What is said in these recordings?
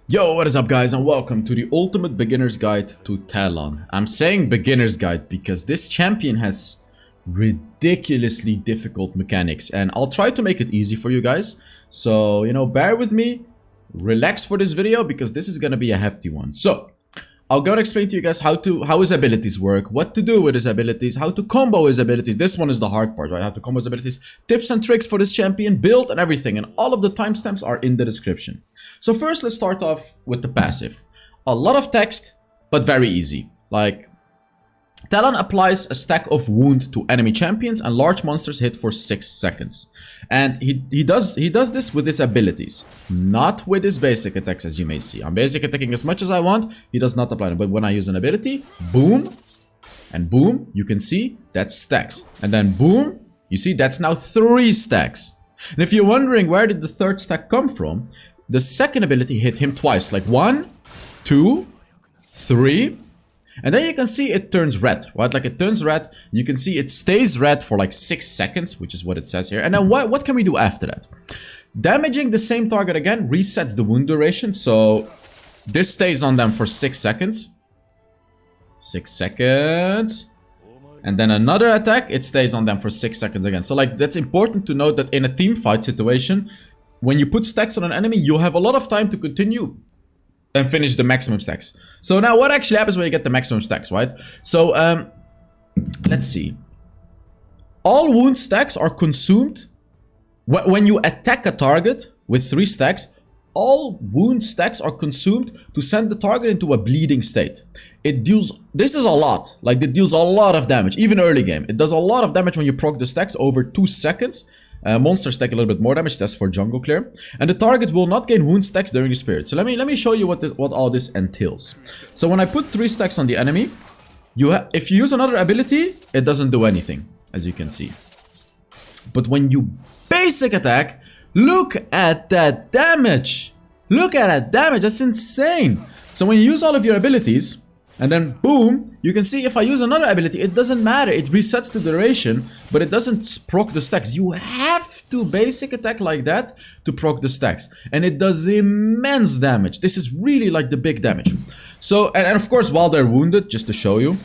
Yo, what is up guys, and welcome to the ultimate beginner's guide to Talon. I'm saying beginner's guide because this champion has ridiculously difficult mechanics, and I'll try to make it easy for you guys. So, bear with me, relax for this video because this is gonna be a hefty one. So, I'll go and explain to you guys how his abilities work, what to do with his abilities, how to combo his abilities. This one is the hard part, right? How to combo his abilities, tips and tricks for this champion, build and everything, and all of the timestamps are in the description. So first, let's start off with the passive. A lot of text, but very easy. Like, Talon applies a stack of wound to enemy champions and large monsters hit for 6 seconds. And he does this with his abilities, not with his basic attacks, as you may see. I'm basic attacking as much as I want, he does not apply them. But when I use an ability, boom, and boom, you can see that's stacks. And then boom, you see that's now 3 stacks. And if you're wondering where did the third stack come from, the second ability hit him twice, like 1, 2, 3. And then you can see it turns red, right? Like it turns red. You can see it stays red for like 6 seconds, which is what it says here. And then what can we do after that? Damaging the same target again resets the wound duration. So this stays on them for 6 seconds. 6 seconds. And then another attack, it stays on them for 6 seconds again. So like that's important to note that in a team fight situation, when you put stacks on an enemy, you'll have a lot of time to continue and finish the maximum stacks. So now what actually happens when you get the maximum stacks, right? So let's see. All wound stacks are consumed when you attack a target with 3 stacks. All wound stacks are consumed to send the target into a bleeding state. It deals, this is a lot, like it deals a lot of damage, even early game. It does a lot of damage when you proc the stacks over 2 seconds. Monsters take a little bit more damage, that's for jungle clear. And the target will not gain wound stacks during the spirit. So let me show you what all this entails. So when I put 3 stacks on the enemy, if you use another ability, it doesn't do anything, as you can see. But when you basic attack, look at that damage! Look at that damage, that's insane! So when you use all of your abilities, and then boom, you can see if I use another ability, it doesn't matter. It resets the duration, but it doesn't proc the stacks. You have to basic attack like that to proc the stacks. And it does immense damage. This is really like the big damage. So, and of course, while they're wounded, just to show you,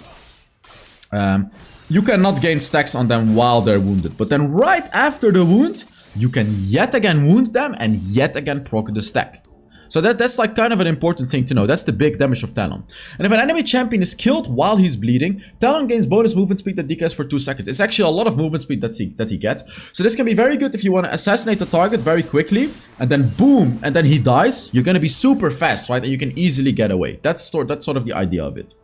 you cannot gain stacks on them while they're wounded. But then right after the wound, you can yet again wound them and yet again proc the stack. So that's like kind of an important thing to know. That's the big damage of Talon. And if an enemy champion is killed while he's bleeding, Talon gains bonus movement speed that decays for 2 seconds. It's actually a lot of movement speed that he gets. So this can be very good if you want to assassinate the target very quickly, and then boom, and then he dies. You're gonna be super fast, right? And you can easily get away. That's sort of the idea of it.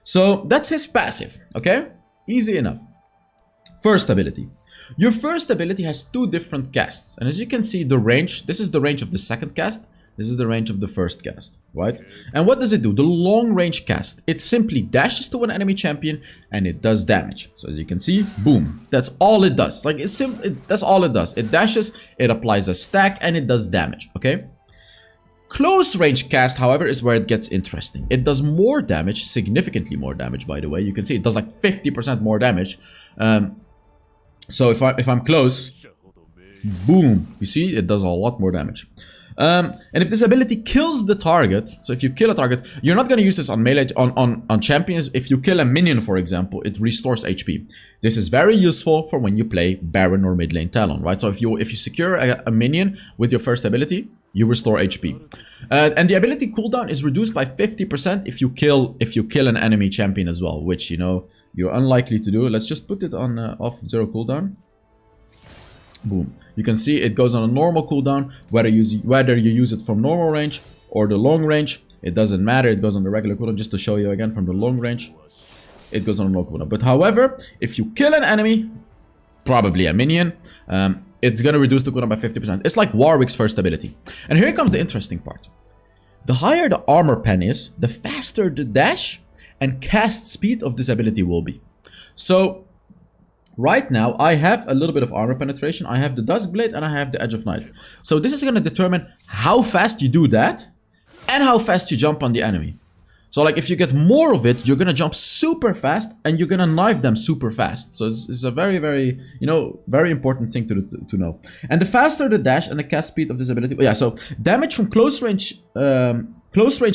So that's his passive, okay? Easy enough. First ability. Your first ability has 2 different casts. And as you can see, the range, this is the range of the second cast. This is the range of the first cast, right? And what does it do? The long range cast. It simply dashes to an enemy champion and it does damage. So as you can see, boom. That's all it does. Like that's all it does. It dashes, it applies a stack, and it does damage, okay? Close range cast, however, is where it gets interesting. It does more damage, significantly more damage, by the way. You can see it does like 50% more damage. So if I'm close, boom, you see, it does a lot more damage. And if this ability kills the target, so if you kill a target, you're not going to use this on melee, on champions. If you kill a minion, for example, it restores HP. This is very useful for when you play Baron or mid lane Talon, right? So if you secure a minion with your first ability, you restore HP. And the ability cooldown is reduced by 50% if you kill an enemy champion as well, which you're unlikely to do. Let's just put it on off 0 cooldown. Boom. You can see it goes on a normal cooldown, whether you use it from normal range or the long range. It doesn't matter. It goes on the regular cooldown. Just to show you again, from the long range, it goes on a low cooldown. But however, if you kill an enemy, probably a minion, it's going to reduce the cooldown by 50%. It's like Warwick's first ability. And here comes the interesting part. The higher the armor pen is, the faster the dash and cast speed of this ability will be. So right now, I have a little bit of armor penetration. I have the Duskblade and I have the Edge of Night. So this is going to determine how fast you do that and how fast you jump on the enemy. So like if you get more of it, you're gonna jump super fast and you're gonna knife them super fast. So it's a very, very, you know, very important thing to know. And the faster the dash and the cast speed of this ability, yeah, so damage from close range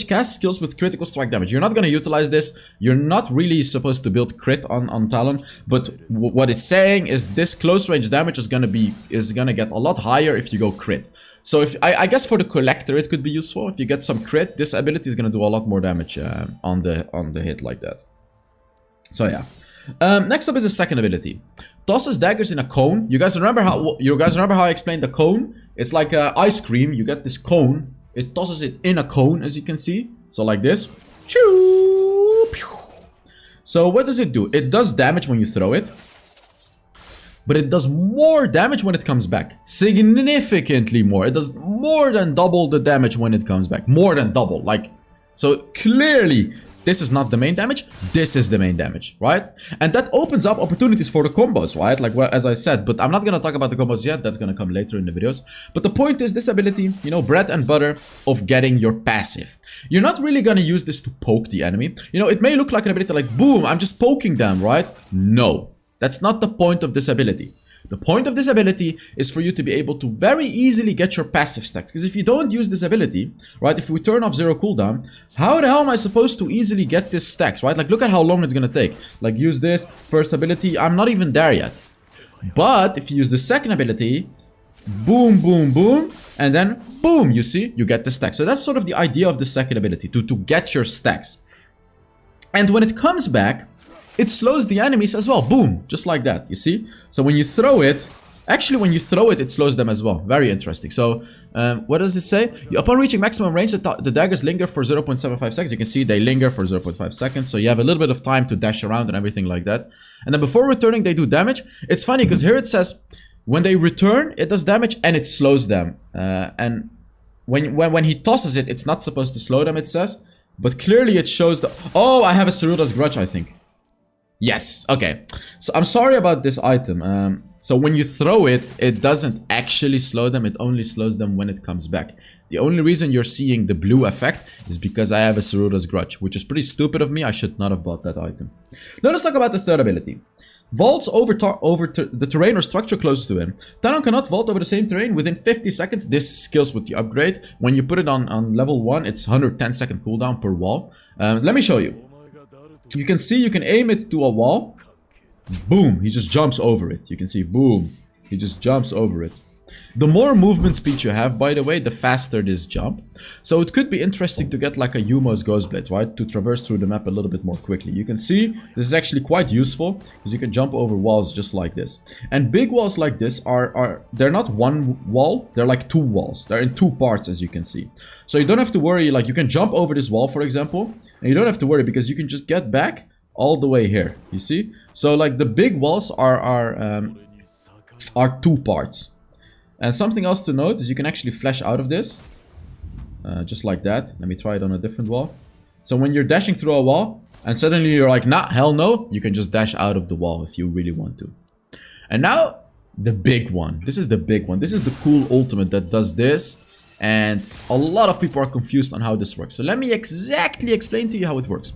cast skills with critical strike damage. You're not gonna utilize this. You're not really supposed to build crit on Talon, but what it's saying is this close range damage is gonna get a lot higher if you go crit. So if I guess for the collector it could be useful. If you get some crit, this ability is gonna do a lot more damage on the hit like that. So yeah. Next up is the second ability. Tosses daggers in a cone. You guys remember how I explained the cone? It's like ice cream. You get this cone. It tosses it in a cone, as you can see. So like this. So what does it do? It does damage when you throw it. But it does more damage when it comes back. Significantly more. It does more than double the damage when it comes back. More than double. Like, so clearly, this is not the main damage. This is the main damage, right? And that opens up opportunities for the combos, right? Like, well, as I said, but I'm not going to talk about the combos yet. That's going to come later in the videos. But the point is this ability, you know, bread and butter of getting your passive. You're not really going to use this to poke the enemy. You know, it may look like an ability like, boom, I'm just poking them, right? No. That's not the point of this ability. The point of this ability is for you to be able to very easily get your passive stacks. Because if you don't use this ability, right, if we turn off 0 cooldown, how the hell am I supposed to easily get this stacks, right? Like, look at how long it's going to take. Like, use this first ability. I'm not even there yet. But if you use the second ability, boom, boom, boom, and then boom, you see, you get the stacks. So that's sort of the idea of the second ability, to get your stacks. And when it comes back, it slows the enemies as well. Boom. Just like that. You see? So when you throw it... Actually, when you throw it, it slows them as well. Very interesting. So, what does it say? Upon reaching maximum range, the daggers linger for 0.75 seconds. You can see they linger for 0.5 seconds. So you have a little bit of time to dash around and everything like that. And then before returning, they do damage. It's funny because here it says, when they return, it does damage and it slows them. And when he tosses it, it's not supposed to slow them, it says. But clearly it shows the... Oh, I have a Saruda's Grudge, I think. Yes, okay. So I'm sorry about this item. So when you throw it, it doesn't actually slow them. It only slows them when it comes back. The only reason you're seeing the blue effect is because I have a Saruda's Grudge, which is pretty stupid of me. I should not have bought that item. Now let's talk about the third ability. Vaults over the terrain or structure close to him. Talon cannot vault over the same terrain within 50 seconds. This scales with the upgrade. When you put it on level 1, it's 110 second cooldown per wall. Let me show you. You can see you can aim it to a wall. Boom, he just jumps over it. You can see, boom, he just jumps over it. The more movement speed you have, by the way, the faster this jump. So it could be interesting to get like a Yumo's Ghost Blade, right? To traverse through the map a little bit more quickly. You can see this is actually quite useful because you can jump over walls just like this. And big walls like this they're not one wall, they're like two walls. They're in two parts, as you can see. So you don't have to worry, like you can jump over this wall, for example. And you don't have to worry because you can just get back all the way here. You see? So like the big walls are two parts. And something else to note is you can actually flash out of this. Just like that. Let me try it on a different wall. So when you're dashing through a wall and suddenly you're like, nah, hell no. You can just dash out of the wall if you really want to. And now the big one. This is the big one. This is the cool ultimate that does this. And a lot of people are confused on how this works. So let me exactly explain to you how it works.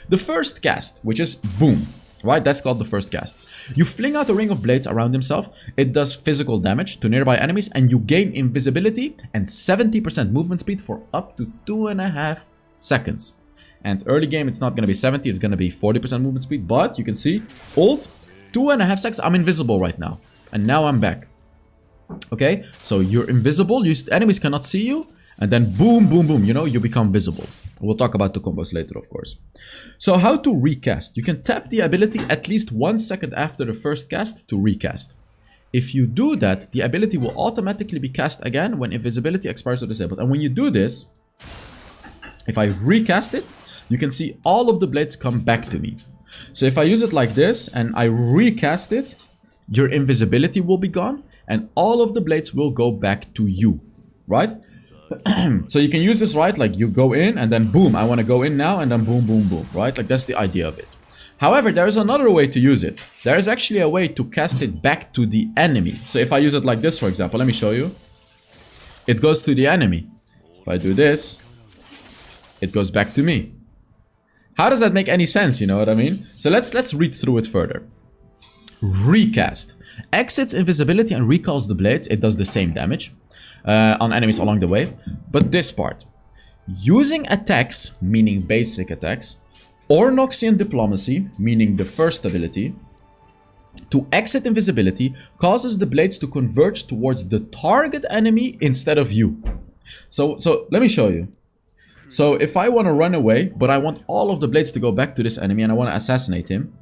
The first cast, which is boom, right? That's called the first cast. You fling out a ring of blades around himself. It does physical damage to nearby enemies and you gain invisibility and 70% movement speed for up to 2.5 seconds. And early game, it's not going to be 70, it's going to be 40% movement speed. But you can see, ult, 2.5 seconds, I'm invisible right now. And now I'm back. Okay, so you're invisible, enemies cannot see you, and then boom, boom, boom, you know, you become visible. We'll talk about the combos later, of course. So how to recast? You can tap the ability at least 1 second after the first cast to recast. If you do that, the ability will automatically be cast again when invisibility expires or disabled. And when you do this, if I recast it, you can see all of the blades come back to me. So if I use it like this and I recast it, your invisibility will be gone. And all of the blades will go back to you, right? So you can use this, right? Like you go in and then boom, I want to go in now and then boom, boom, boom, right? Like that's the idea of it. However, there is another way to use it. There is actually a way to cast it back to the enemy. So if I use it like this, for example, let me show you. It goes to the enemy. If I do this, it goes back to me. How does that make any sense, you know what I mean? So let's read through it further. Recast. Exits invisibility and recalls the blades. It does the same damage on enemies along the way. But this part. Using attacks, meaning basic attacks, or Noxian Diplomacy, meaning the first ability, to exit invisibility causes the blades to converge towards the target enemy instead of you. So let me show you. So if I want to run away, but I want all of the blades to go back to this enemy and I want to assassinate him,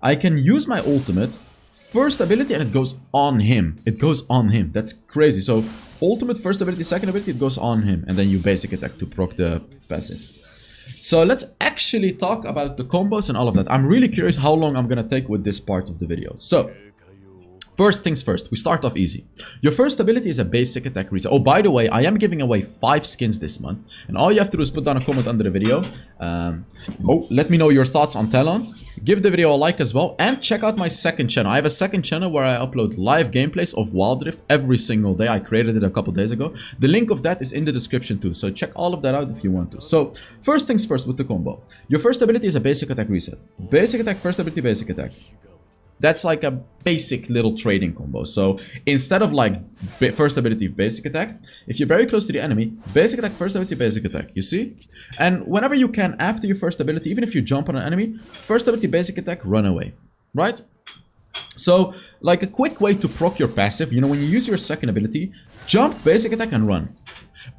I can use my ultimate, first ability, and it goes on him. It goes on him. That's crazy. So ultimate, first ability, second ability, it goes on him. And then you basic attack to proc the passive. So let's actually talk about the combos and all of that. I'm really curious how long I'm going to take with this part of the video. So first things first, we start off easy. Your first ability is a basic attack reset. Oh, by the way, I am giving away 5 skins this month. And all you have to do is put down a comment under the video. Let me know your thoughts on Talon. Give the video a like as well. And check out my second channel. I have a second channel where I upload live gameplays of Wild Rift every single day. I created it a couple days ago. The link of that is in the description too. So check all of that out if you want to. So first things first with the combo. Your first ability is a basic attack reset. Basic attack, first ability, basic attack. That's like a basic little trading combo. So instead of like first ability, basic attack, if you're very close to the enemy, basic attack, first ability, basic attack. You see? And whenever you can, after your first ability, even if you jump on an enemy, first ability, basic attack, run away. Right? So like a quick way to proc your passive, you know, when you use your second ability, jump, basic attack, and run.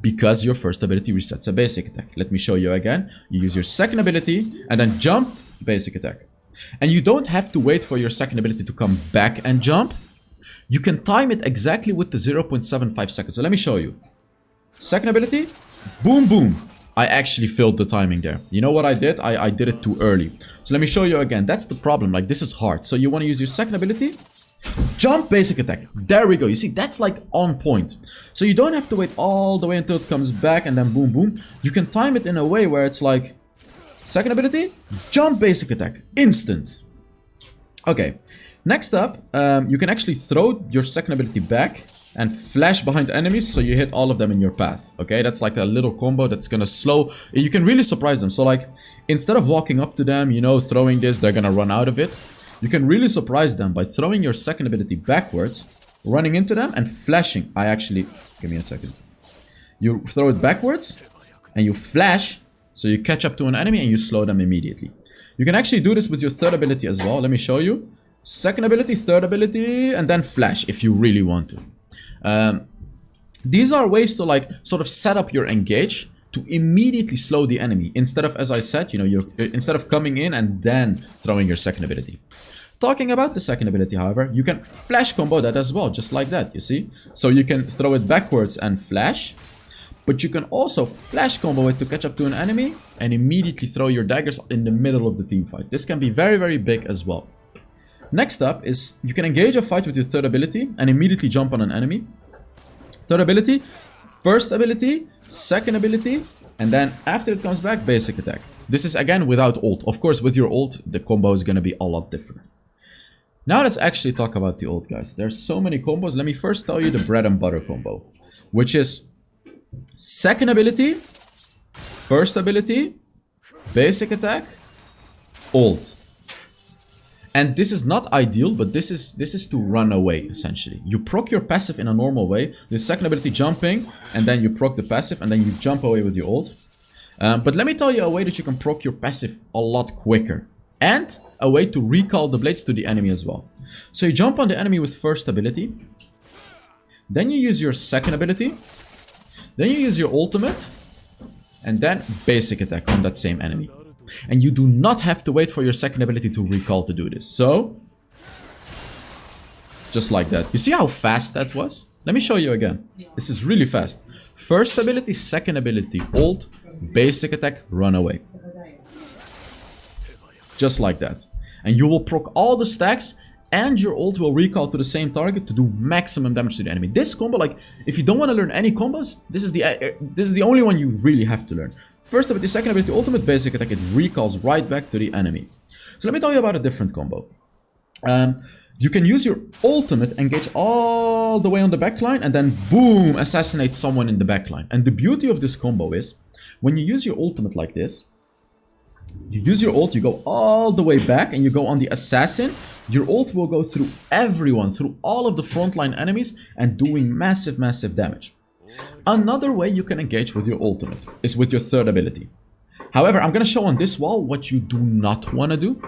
Because your first ability resets a basic attack. Let me show you again. You use your second ability and then jump, basic attack. And you don't have to wait for your second ability to come back and jump. You can time it exactly with the 0.75 seconds. So let me show you. Second ability, boom, boom. I actually filled the timing there. You know what I did? I did it too early. So let me show you again. That's the problem. Like, this is hard. So you want to use your second ability, jump, basic attack. There we go. You see, that's like on point. So you don't have to wait all the way until it comes back and then boom, boom. You can time it in a way where it's like, second ability, jump, basic attack, instant. Okay, next up, you can actually throw your second ability back and flash behind enemies so you hit all of them in your path. Okay, that's like a little combo that's gonna slow. You can really surprise them. So like, instead of walking up to them, you know, throwing this, they're gonna run out of it. You can really surprise them by throwing your second ability backwards, running into them and flashing. Give me a second. You throw it backwards and you flash. So you catch up to an enemy and you slow them immediately. You can actually do this with your third ability as well. Let me show you. Second ability, third ability, and then flash if you really want to. These are ways to like sort of set up your engage to immediately slow the enemy. Instead of, as I said, you know, instead of coming in and then throwing your second ability. Talking about the second ability, however, you can flash combo that as well, just like that, you see? So you can throw it backwards and flash. But you can also flash combo it to catch up to an enemy and immediately throw your daggers in the middle of the team fight. This can be very, very big as well. Next up is you can engage a fight with your third ability and immediately jump on an enemy. Third ability, first ability, second ability, and then after it comes back, basic attack. This is again without ult. Of course, with your ult, the combo is going to be a lot different. Now let's actually talk about the ult, guys. There's so many combos. Let me first tell you the bread and butter combo, which is second ability, first ability, basic attack, ult. And this is not ideal, but this is to run away, essentially. You proc your passive in a normal way. The second ability jumping, and then you proc the passive, and then you jump away with your ult. But let me tell you a way that you can proc your passive a lot quicker. And a way to recall the blades to the enemy as well. So you jump on the enemy with first ability. Then you use your second ability. Then you use your ultimate, and then basic attack on that same enemy. And you do not have to wait for your second ability to recall to do this. So, just like that. You see how fast that was? Let me show you again. This is really fast. First ability, second ability, ult, basic attack, run away. Just like that. And you will proc all the stacks, and your ult will recall to the same target to do maximum damage to the enemy. This combo, like, if you don't want to learn any combos, this is the only one you really have to learn. First ability, second ability, ultimate, basic attack, it recalls right back to the enemy. So let me tell you about a different combo. You can use your ultimate, engage all the way on the backline, and then boom, assassinate someone in the backline. And the beauty of this combo is, when you use your ultimate like this, You use your ult, you go all the way back, and you go on the assassin. Your ult will go through everyone, through all of the frontline enemies, and doing massive, massive damage. Another way you can engage with your ultimate is with your third ability. However, I'm going to show on this wall what you do not want to do.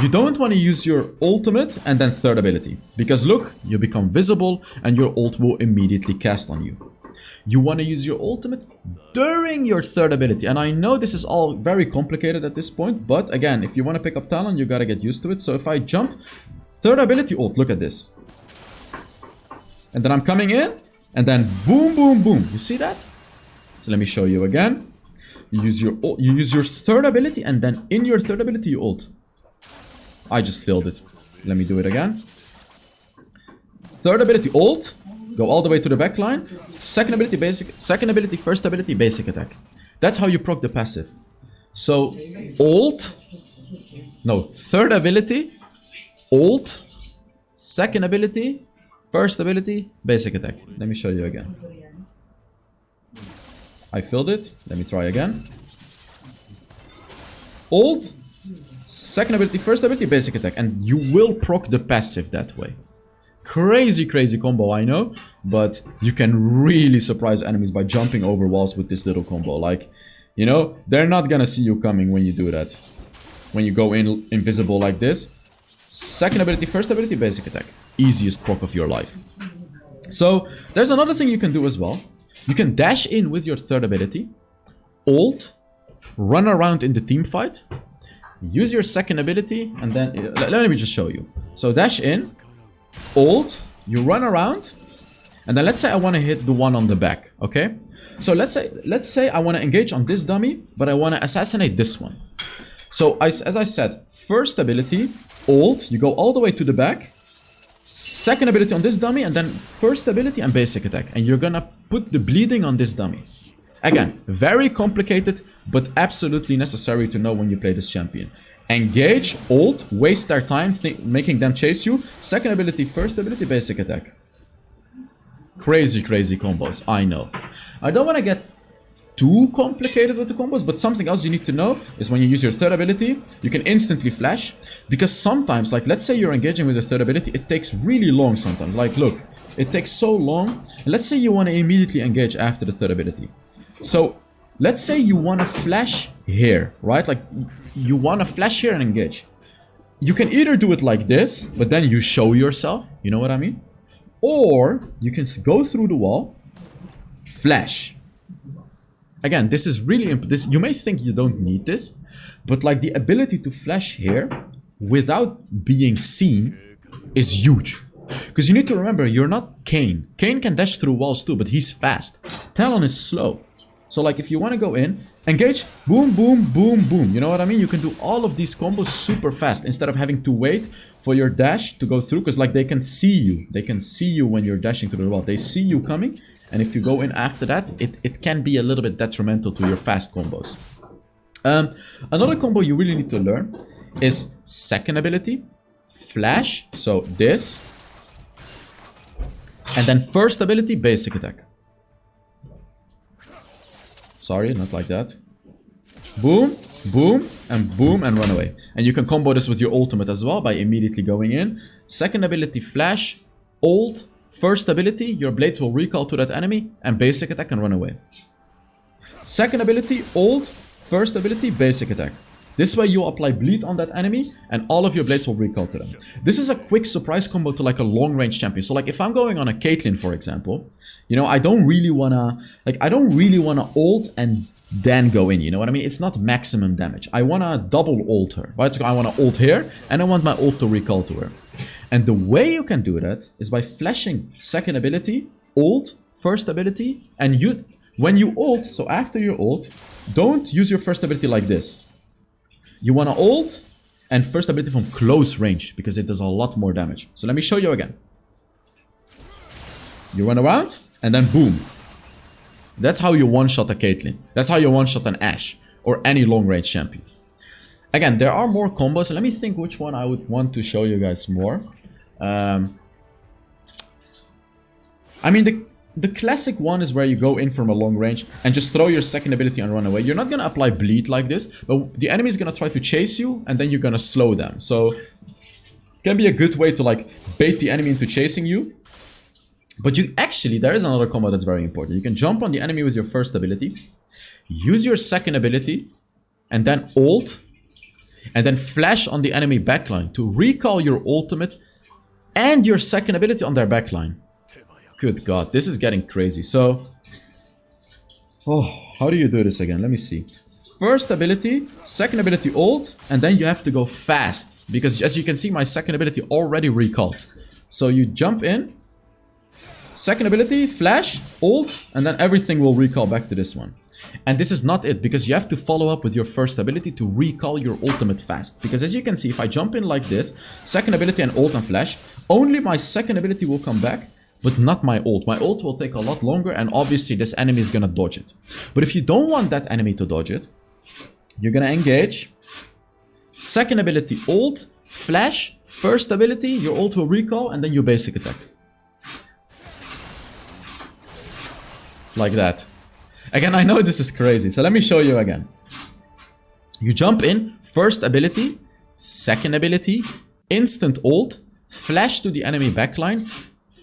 You don't want to use your ultimate and then third ability. Because look, you become visible and your ult will immediately cast on you. You want to use your ultimate during your third ability. And I know this is all very complicated at this point. But again, if you want to pick up Talon, you got to get used to it. So if I jump, third ability ult, look at this. And then I'm coming in. And then boom, boom, boom. You see that? So let me show you again. You use your third ability, and then in your third ability you ult. I just failed it. Let me do it again. Third ability ult, go all the way to the back line. Second ability basic, second ability, first ability basic attack. That's how you proc the passive. So ult, no, third ability, ult, second ability, first ability, basic attack. Let me show you again. I filled it. Let me try again. Ult, second ability, first ability, basic attack. And you will proc the passive that way. Crazy, crazy combo, I know. But you can really surprise enemies by jumping over walls with this little combo. Like, you know, they're not gonna see you coming when you do that. When you go in invisible like this. Second ability, first ability, basic attack. Easiest proc of your life. So, there's another thing you can do as well. You can dash in with your third ability, ult, run around in the team fight, use your second ability, and then let me just show you. So dash in, ult, you run around, and then let's say I want to hit the one on the back, okay? So let's say I want to engage on this dummy, but I want to assassinate this one. So as I said, first ability, ult, you go all the way to the back. Second ability on this dummy, and then first ability and basic attack. And you're gonna put the bleeding on this dummy. Again, very complicated, but absolutely necessary to know when you play this champion. Engage, ult, waste their time, making them chase you. Second ability, first ability, basic attack. Crazy, crazy combos, I know. I don't want to get too complicated with the combos, but something else you need to know is when you use your third ability, you can instantly flash. Because sometimes, like let's say you're engaging with your third ability, it takes really long sometimes. Like look, it takes so long. And let's say you want to immediately engage after the third ability. So let's say you want to flash here, right? Like you want to flash here and engage. You can either do it like this, but then you show yourself, you know what I mean? Or you can go through the wall, flash. Again, this is really important. You may think you don't need this, but like the ability to flash here without being seen is huge. Because you need to remember, you're not Kayn. Kayn can dash through walls too, but he's fast. Talon is slow. So like if you want to go in, engage, boom, boom, boom, boom. You know what I mean? You can do all of these combos super fast instead of having to wait for your dash to go through. Because like they can see you. They can see you when you're dashing through the wall. They see you coming. And if you go in after that, it can be a little bit detrimental to your fast combos. Another combo you really need to learn is second ability, flash, so this, and then first ability, basic attack. Sorry, not like that. Boom, boom, and run away. And you can combo this with your ultimate as well by immediately going in. Second ability, flash, ult, first ability, your blades will recall to that enemy, and basic attack and run away. Second ability, ult, first ability, basic attack. This way you apply bleed on that enemy, and all of your blades will recall to them. This is a quick surprise combo to like a long range champion. So like if I'm going on a Caitlyn, for example, you know, I don't really wanna ult and then go in, you know what I mean? It's not maximum damage. I wanna double ult her, right? So I wanna ult here, and I want my ult to recall to her. And the way you can do that is by flashing second ability, ult, first ability, and when you ult, so after your ult, don't use your first ability like this. You want to ult and first ability from close range because it does a lot more damage. So let me show you again. You run around and then boom. That's how you one-shot a Caitlyn. That's how you one-shot an Ashe or any long-range champion. Again, there are more combos. Let me think which one I would want to show you guys more. I mean, the classic one is where you go in from a long range and just throw your second ability and run away. You're not gonna apply bleed like this, but the enemy is gonna try to chase you and then you're gonna slow them. So it can be a good way to like bait the enemy into chasing you. But you actually, there is another combo that's very important. You can jump on the enemy with your first ability, use your second ability, and then ult, and then flash on the enemy backline to recall your ultimate and your second ability on their backline. Good God, this is getting crazy. So, how do you do this again? Let me see. First ability, second ability ult, and then you have to go fast. Because as you can see, my second ability already recalled. So you jump in, second ability, flash, ult, and then everything will recall back to this one. And this is not it, because you have to follow up with your first ability to recall your ultimate fast. Because as you can see, if I jump in like this, second ability and ult and flash, only my second ability will come back, but not my ult. My ult will take a lot longer, and obviously this enemy is gonna dodge it. But if you don't want that enemy to dodge it, you're gonna engage, second ability ult, flash, first ability, your ult will recall, and then you basic attack. Like that. Again, I know this is crazy, so let me show you again. You jump in, first ability, second ability, instant ult, flash to the enemy backline,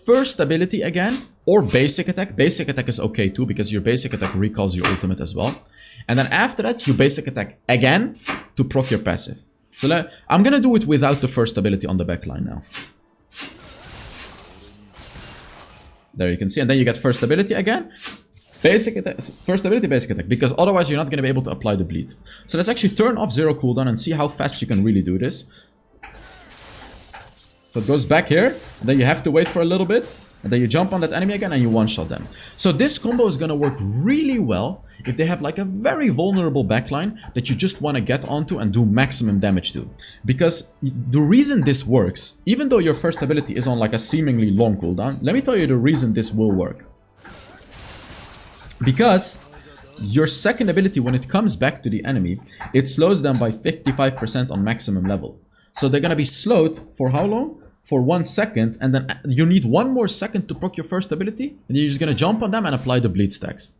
first ability again, or basic attack. Basic attack is okay too, because your basic attack recalls your ultimate as well. And then after that, you basic attack again to proc your passive. So I'm gonna do it without the first ability on the backline now. There you can see, and then you get first ability again. Basic attack, first ability, basic attack, because otherwise you're not going to be able to apply the bleed. So let's actually turn off 0 cooldown and see how fast you can really do this. So it goes back here, and then you have to wait for a little bit, and then you jump on that enemy again and you one-shot them. So this combo is going to work really well if they have like a very vulnerable backline that you just want to get onto and do maximum damage to. Because the reason this works, even though your first ability is on like a seemingly long cooldown, let me tell you the reason this will work. Because your second ability, when it comes back to the enemy, it slows them by 55% on maximum level. So they're gonna be slowed for how long? For 1 second, and then you need 1 more second to proc your first ability, and you're just gonna jump on them and apply the bleed stacks.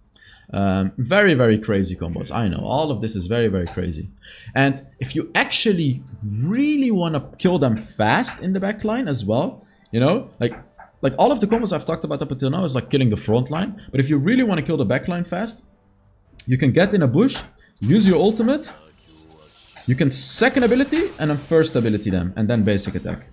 Very, very crazy combos. I know, all of this is very, very crazy. And if you actually really wanna kill them fast in the backline as well, you know, like all of the combos I've talked about up until now is like killing the front line. But if you really want to kill the backline fast, you can get in a bush, use your ultimate, you can second ability and then first ability them, and then basic attack.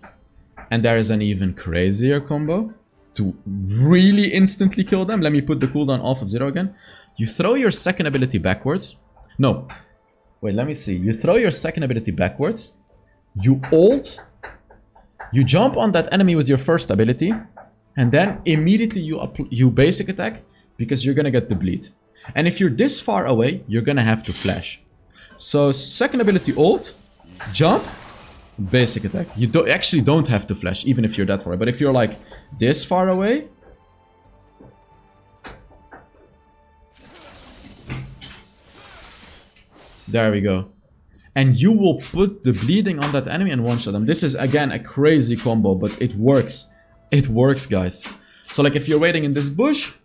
And there is an even crazier combo to really instantly kill them. Let me put the cooldown off of 0 again. You throw your second ability backwards. No. Wait, let me see. You throw your second ability backwards. You ult. You jump on that enemy with your first ability. And then immediately you basic attack, because you're gonna get the bleed. And if you're this far away, you're gonna have to flash. So second ability ult, jump, basic attack. You actually don't have to flash, even if you're that far away. But if you're like this far away, there we go. And you will put the bleeding on that enemy and one-shot them. This is again a crazy combo, but it works. It works, guys. So like if you're waiting in this bush,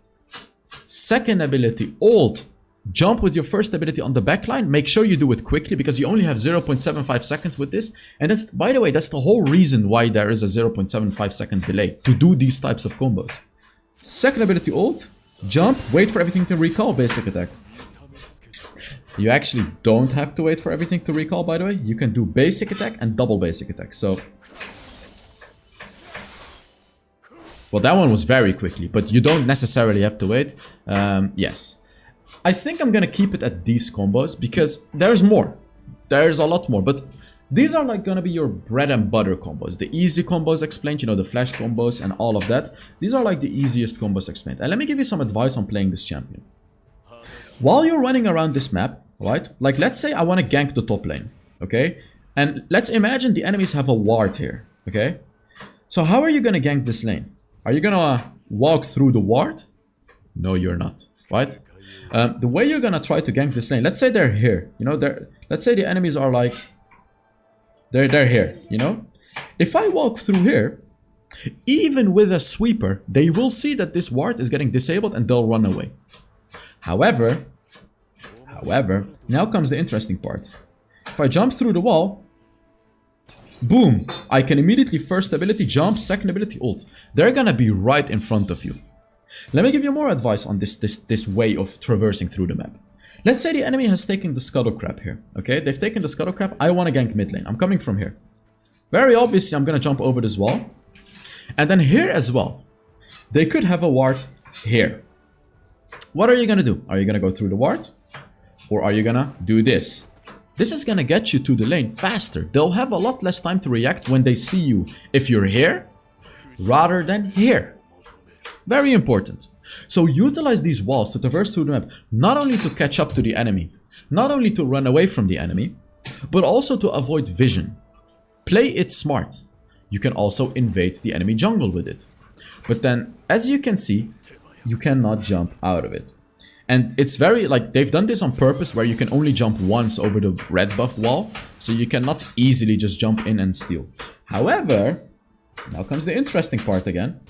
second ability, ult, jump with your first ability on the backline. Make sure you do it quickly, because you only have 0.75 seconds with this. And that's, by the way, that's the whole reason why there is a 0.75 second delay to do these types of combos. Second ability ult, jump, wait for everything to recall, basic attack. You actually don't have to wait for everything to recall, by the way. You can do basic attack and double basic attack. So well, that one was very quickly, but you don't necessarily have to wait. Yes. I think I'm gonna keep it at these combos, because there's more. There's a lot more, but these are like gonna be your bread and butter combos. The easy combos explained, you know, the flash combos and all of that. These are like the easiest combos explained. And let me give you some advice on playing this champion. While you're running around this map, right? Like let's say I wanna gank the top lane, okay? And let's imagine the enemies have a ward here, okay? So how are you gonna gank this lane? Are you gonna walk through the ward? No, you're not, right? The way you're gonna try to gank this lane, let's say they're here, you know, let's say the enemies are like, they're here, you know? If I walk through here, Even with a sweeper, they will see that this ward is getting disabled and they'll run away. However, now comes the interesting part. If I jump through the wall, boom, I can immediately first ability jump, second ability ult. They're gonna be right in front of you. Let me give you more advice on this way of traversing through the map. Let's say the enemy has taken the scuttle crab here, okay? They've taken the scuttle crab. I want to gank mid lane. I'm coming from here. Very obviously, I'm gonna jump over this wall. And then here as well, they could have a ward here. What are you gonna do? Are you gonna go through the ward? Or are you gonna do this? This is gonna get you to the lane faster. They'll have a lot less time to react when they see you if you're here rather than here. Very important. So utilize these walls to traverse through the map, not only to catch up to the enemy, not only to run away from the enemy, but also to avoid vision. Play it smart. You can also invade the enemy jungle with it. But then, as you can see, you cannot jump out of it. And it's very, like, they've done this on purpose where you can only jump once over the red buff wall, so you cannot easily just jump in and steal. However, now comes the interesting part again.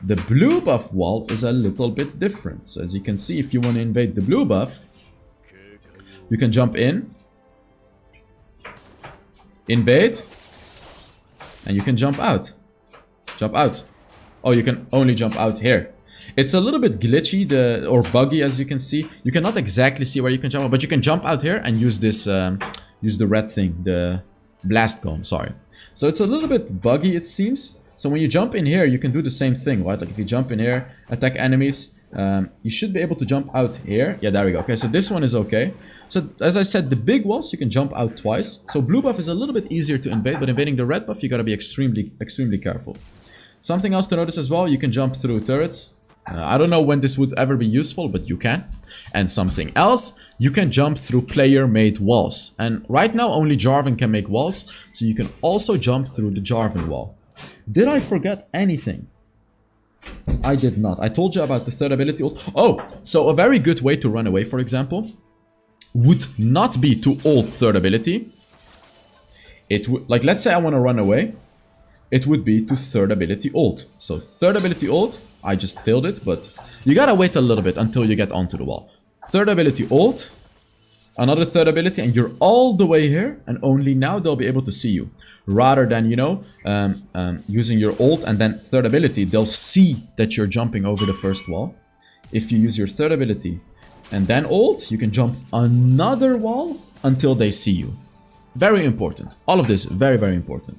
The blue buff wall is a little bit different. So as you can see, if you want to invade the blue buff, you can jump in, invade, and you can jump out. Jump out. Oh, you can only jump out here. It's a little bit glitchy or buggy, as you can see. You cannot exactly see where you can jump out, but you can jump out here and use this, use the red thing, the blast cone, sorry. So it's a little bit buggy, it seems. So when you jump in here, you can do the same thing, right? Like if you jump in here, attack enemies, you should be able to jump out here. Yeah, there we go. Okay, so this one is okay. So as I said, the big walls, you can jump out twice. So blue buff is a little bit easier to invade, but invading the red buff, you gotta be extremely careful. Something else to notice as well, you can jump through turrets. I don't know when this would ever be useful, but you can. And something else, you can jump through player-made walls. And right now, only Jarvan can make walls, so you can also jump through the Jarvan wall. Did I forget anything? I did not. I told you about the third ability ult. Oh, so a very good way to run away, for example, would not be to ult third ability. It would, like, let's say I want to run away. It would be to third ability ult. So third ability ult, I just failed it, but you gotta wait a little bit until you get onto the wall. Third ability ult, another third ability, and you're all the way here, and only now they'll be able to see you. Rather than, you know, using your ult and then third ability, they'll see that you're jumping over the first wall. If you use your third ability and then ult, you can jump another wall until they see you. Very important. All of this, very important.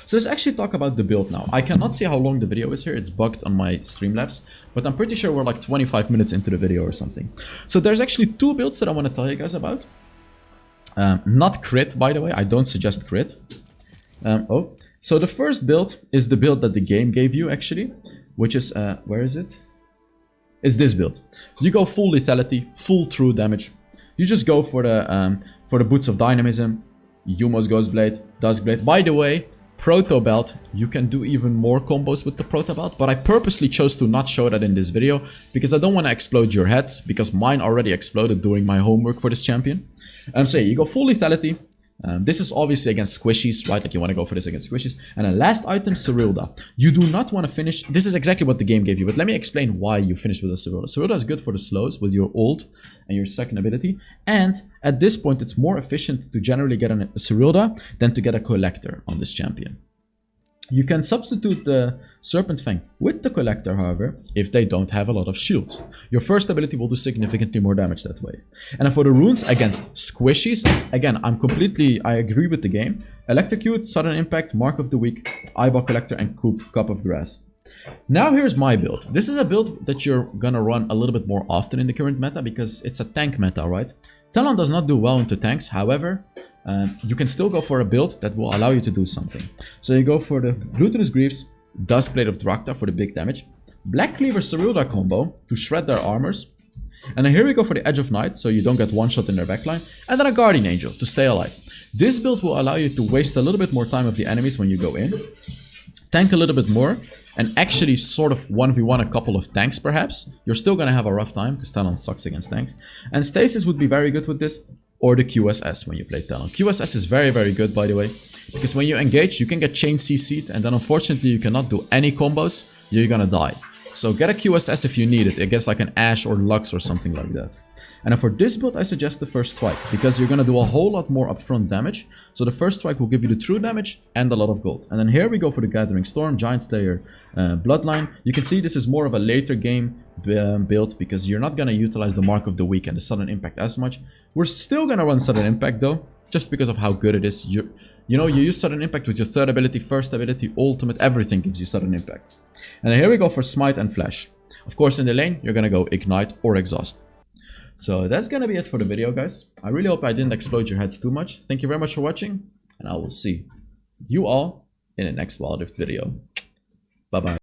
So let's actually talk about the build now. I cannot see how long the video is here. It's bugged on my Streamlabs, but I'm pretty sure we're like 25 minutes into the video or something. So there's actually two builds that I want to tell you guys about. Not crit, by the way. I don't suggest crit. So the first build is the build that the game gave you, actually, which is, where is it? It's this build. You go full lethality, full true damage. You just go for the boots of dynamism, Yumo's Ghostblade, Duskblade. By the way, Proto Belt, you can do even more combos with the Proto Belt, but I purposely chose to not show that in this video because I don't want to explode your heads, because mine already exploded during my homework for this champion. So yeah, you go full lethality. This is obviously against squishies, right? Like you want to go for this against squishies. And the last item, Cerilda. You do not want to finish. This is exactly what the game gave you, but let me explain why you finish with a Cerilda. Cerilda is good for the slows with your ult and your second ability. And at this point, it's more efficient to generally get a Cerilda than to get a Collector on this champion. You can substitute the Serpent Fang with the Collector, however, if they don't have a lot of shields. Your first ability will do significantly more damage that way. And then for the runes against squishies, again, I agree with the game. Electrocute, Sudden Impact, Mark of the Weak, Eyeball Collector, and Cup of Grass. Now here's my build. This is a build that you're gonna run a little bit more often in the current meta because it's a tank meta, right? Talon does not do well into tanks, however, you can still go for a build that will allow you to do something. So you go for the Glutinous Greaves, Duskblade of Drakta for the big damage, Black Cleaver Cerilda combo to shred their armors, and then here we go for the Edge of Night, so you don't get one shot in their backline, and then a Guardian Angel to stay alive. This build will allow you to waste a little bit more time of the enemies when you go in, tank a little bit more, and actually sort of 1v1 a couple of tanks perhaps. You're still gonna have a rough time because Talon sucks against tanks. And Stasis would be very good with this. or the QSS when you play Talon. QSS is very, very good, by the way, because when you engage, you can get chain CC'd, and then unfortunately you cannot do any combos, you're gonna die. So get a QSS if you need it, against like an Ashe or Lux or something like that. And then for this build, I suggest the first strike, because you're gonna do a whole lot more upfront damage. So the first strike will give you the true damage and a lot of gold. And then here we go for the Gathering Storm, Giant Slayer, Bloodline. You can see this is more of a later game build, because you're not gonna utilize the Mark of the Week and the Sudden Impact as much. We're still gonna run Sudden Impact though, just because of how good it is. You know, you use Sudden Impact with your third ability, first ability, ultimate, everything gives you Sudden Impact. And then here we go for Smite and Flash. Of course, in the lane, you're gonna go Ignite or Exhaust. So that's gonna be it for the video, guys. I really hope I didn't explode your heads too much. Thank you very much for watching, and I will see you all in the next Wild Rift video. Bye bye.